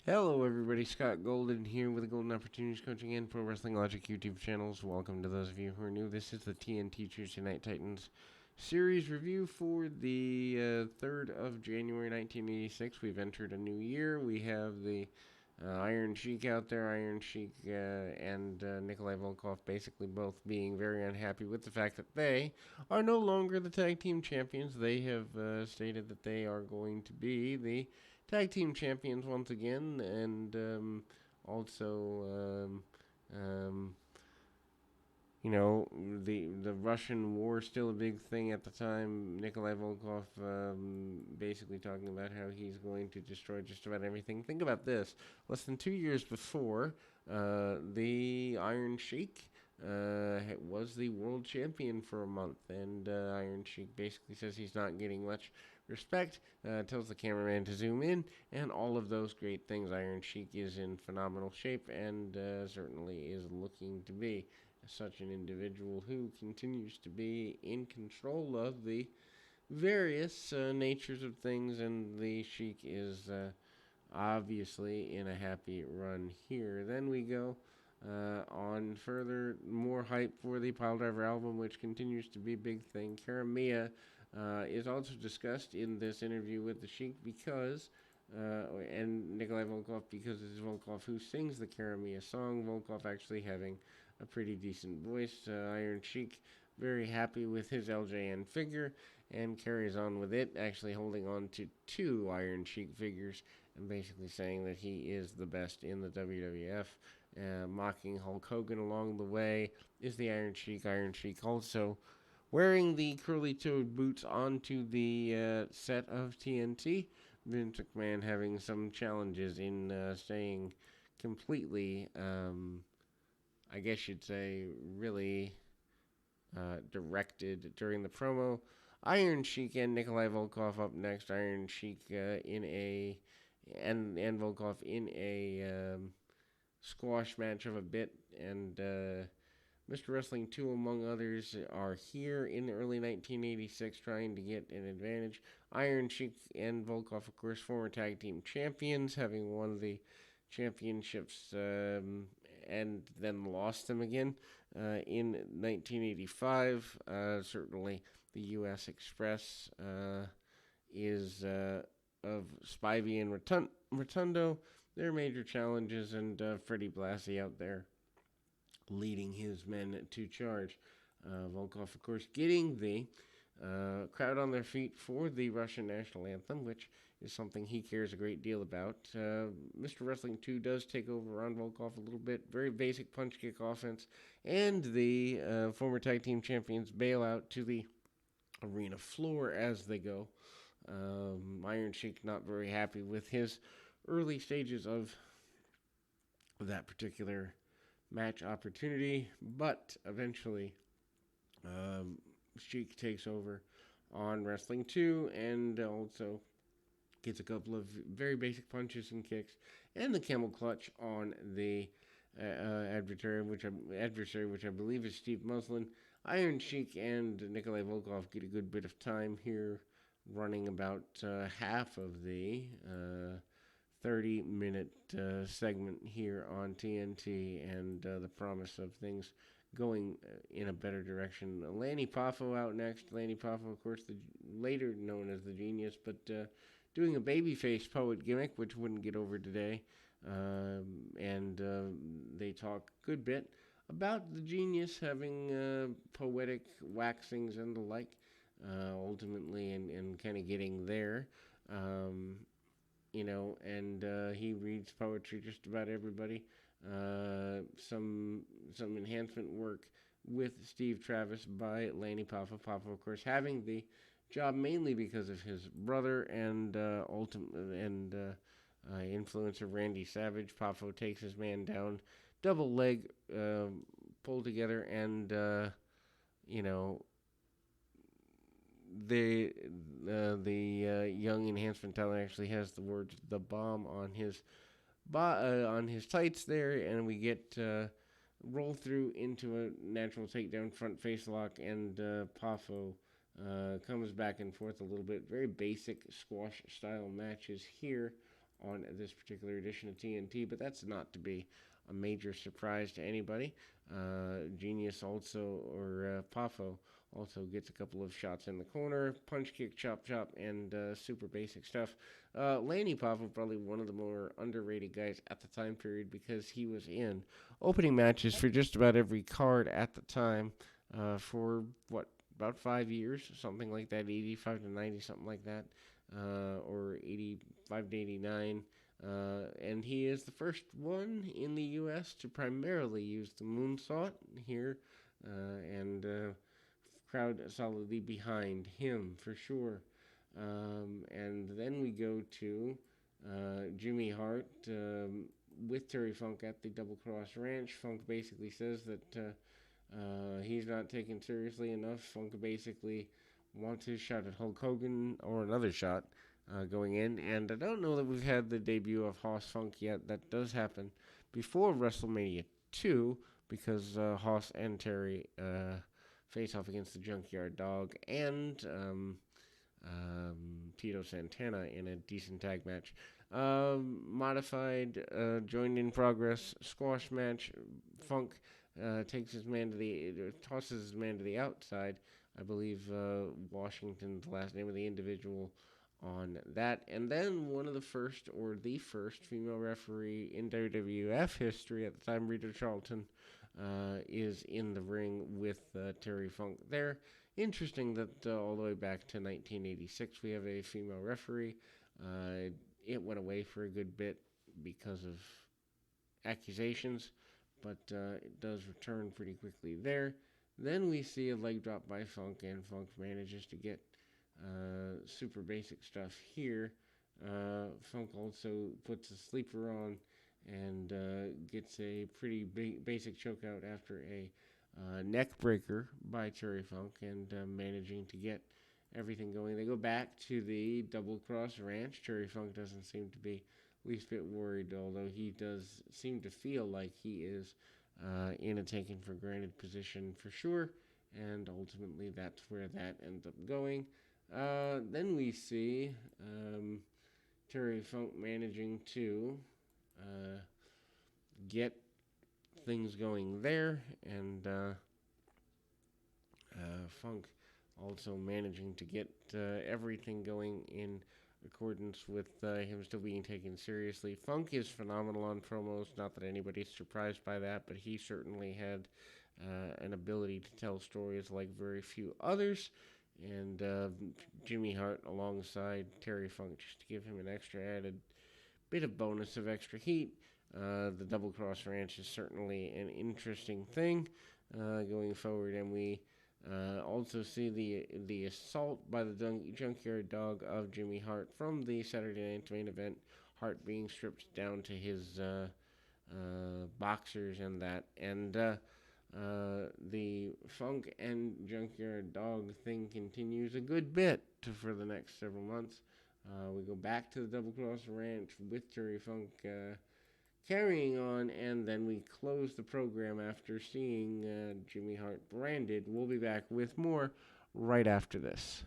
Hello, everybody. Scott Golden here with the Golden Opportunities Coaching and Pro Wrestling Logic YouTube channels. Welcome to those of you who are new. This is the TNT Tuesday Night Titans series review for the 3rd of January 1986. We've entered a new year. We have the Iron Sheik out there. Iron Sheik and Nikolai Volkov basically both being very unhappy with the fact that they are no longer the tag team champions. They have stated that they are going to be the tag team champions once again, and also, you know, the Russian war still a big thing at the time. Nikolai Volkov basically talking about how he's going to destroy just about everything. Think about this: less than 2 years before, the Iron Sheik was the world champion for a month, and Iron Sheik basically says he's not getting much respect, tells the cameraman to zoom in, and all of those great things. Iron Sheik is in phenomenal shape and certainly is looking to be such an individual who continues to be in control of the various natures of things, and the Sheik is obviously in a happy run here. Then we go on further, more hype for the Piledriver album, which continues to be a big thing. Karamia is also discussed in this interview with the Sheik because, and Nikolai Volkov, because it's Volkov who sings the Karamia song. Volkov actually having a pretty decent voice. Iron Sheik very happy with his LJN figure and carries on with it, actually holding on to two Iron Sheik figures and basically saying that he is the best in the WWF. Mocking Hulk Hogan along the way is the Iron Sheik. Iron Sheik also wearing the curly-toed boots onto the set of TNT. Vince McMahon having some challenges in staying completely, I guess you'd say, really directed during the promo. Iron Sheik and Nikolai Volkov up next. Iron Sheik in a and Volkov in a squash match of a bit, and Mr. Wrestling 2, among others, are here in the early 1986 trying to get an advantage. Iron Sheik and Volkov, of course, former tag team champions, having won the championships and then lost them again in 1985. Certainly, the U.S. Express is of Spivey and Rotundo. Their major challenges, and Freddie Blassie out there leading his men to charge. Volkov, of course, getting the crowd on their feet for the Russian national anthem, which is something he cares a great deal about. Mr. Wrestling 2 does take over on Volkov a little bit. Very basic punch kick offense. And the former tag team champions bail out to the arena floor as they go. Iron Sheik not very happy with his early stages of that particular match opportunity, but eventually Sheik takes over on Wrestling 2 and also gets a couple of very basic punches and kicks and the camel clutch on the adversary, which I believe is Steve Muslin. Iron Sheik and Nikolai Volkov get a good bit of time here, running about half of the 30-minute segment here on TNT, and the promise of things going in a better direction. Lanny Poffo out next. Lanny Poffo, of course, later known as the Genius, but doing a babyface poet gimmick, which wouldn't get over today. And they talk a good bit about the Genius having poetic waxings and the like, ultimately, and kind of getting there. Um, and he reads poetry just about everybody. Some enhancement work with Steve Travis by Lanny Poffo. Poffo, of course, having the job mainly because of his brother and influencer Randy Savage. Poffo takes his man down, double leg pull together, and you know the young enhancement talent actually has the words "the bomb" on his tights there, and we get roll through into a natural takedown front face lock, and Poffo comes back and forth a little bit. Very basic squash style matches here on this particular edition of TNT, but that's not to be a major surprise to anybody. Genius also, or Poffo, also gets a couple of shots in the corner, punch, kick, chop, chop, and super basic stuff. Lanny Poffo, probably one of the more underrated guys at the time period because he was in opening matches for just about every card at the time for, about 5 years, something like that, 85 to 90, something like that, or 85 to 89. And he is the first one in the U.S. to primarily use the moonsault here, and crowd solidly behind him for sure. And then we go to Jimmy Hart with Terry Funk at the Double Cross Ranch. Funk basically says that he's not taken seriously enough. Funk basically wants his shot at Hulk Hogan or another shot going in. And I don't know that we've had the debut of Hoss Funk yet. That does happen before WrestleMania 2 because Hoss and Terry face off against the Junkyard Dog and Tito Santana in a decent tag match. Modified, joined in progress squash match. Funk takes his man to tosses his man to the outside. I believe Washington's the last name of the individual on that. And then one of the first, or the first, female referee in WWF history at the time, Rita Charlton, is in the ring with Terry Funk there. Interesting that all the way back to 1986 we have a female referee. It went away for a good bit because of accusations, but it does return pretty quickly there. Then we see a leg drop by Funk, and Funk manages to get super basic stuff here. Funk also puts a sleeper on and gets a pretty basic chokeout after a neck breaker by Terry Funk, and managing to get everything going. They go back to the Double Cross Ranch. Terry Funk doesn't seem to be least bit worried, although he does seem to feel like he is in a taken for granted position for sure, and ultimately that's where that ends up going. Then we see Terry Funk managing to get things going there, and Funk also managing to get everything going in accordance with him still being taken seriously. Funk is phenomenal on promos, not that anybody's surprised by that, but he certainly had an ability to tell stories like very few others, and Jimmy Hart alongside Terry Funk just to give him an extra added bit of bonus of extra heat. The Double Cross Ranch is certainly an interesting thing going forward, and we also see the assault by the Junkyard Dog of Jimmy Hart from the Saturday Night Main Event. Hart being stripped down to his boxers and that, and the Funk and Junkyard Dog thing continues a good bit for the next several months. We go back to the Double Cross Ranch with Terry Funk carrying on, and then we close the program after seeing Jimmy Hart branded. We'll be back with more right after this.